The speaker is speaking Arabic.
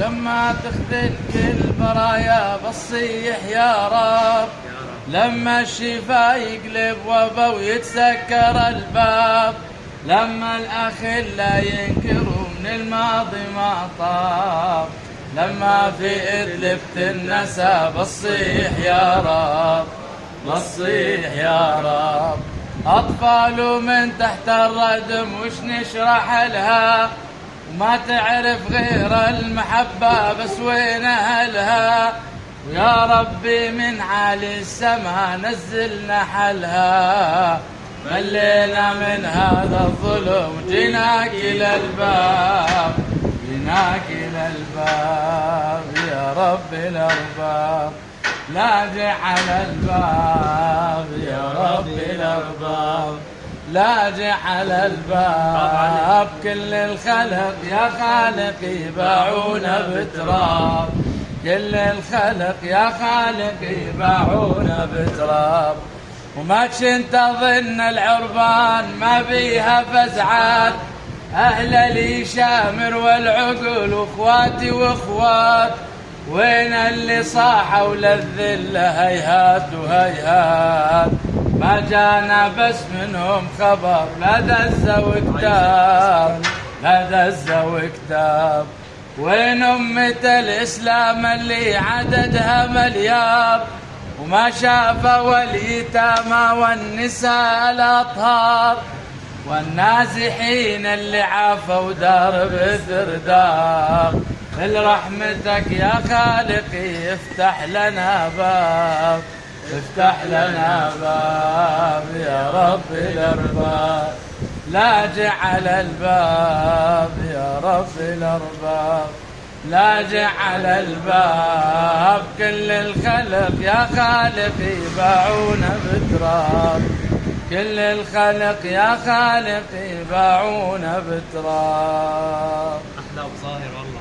لما تخذل كل برايا بصيح يا رب، لما الشفا يقلب وبا ويتسكر الباب، لما الأخلاء ينكروا من الماضي ما طاب، لما في إدلب النسى بصيح يا رب، بصيح يا رب. أطفال من تحت الردم وش نشرح لها، وما تعرف غير المحبة بس وين أهلها، ويا ربي من عالي السما نزلنا حلها، ملينا من هذا الظلم جيناك إلى الباب، جيناك إلى الباب يا رب الأرباب، لاجع على الباب يا رب الأرباب، لاجع على الباب. كل الخلق يا خالقي باعونا بتراب، كل الخلق يا خالقي باعونا بتراب، وما كنت اظن العربان ما بيها فزعات، اهل لي شامر والعقل واخواتي واخوات، وين اللي صاحوا للذله هيهات وهيهات، ما جانا بس منهم خبر لا دز وكتاب، لا دز وكتاب. وين أمة الإسلام اللي عددها مليار، وما شافوا اليتامى والنساء الأطهار، والنازحين اللي عافوا دار بثر دار. لرحمتك يا خالقي افتح لنا باب، افتح لنا باب يا رب الأرباب، لاجع على الباب يا رب الأرباب، لاجع على الباب. كل الخلق يا خالقي باعونا بتراب، كل الخلق يا خالقي باعونا بتراب. أحلى وظاهر والله.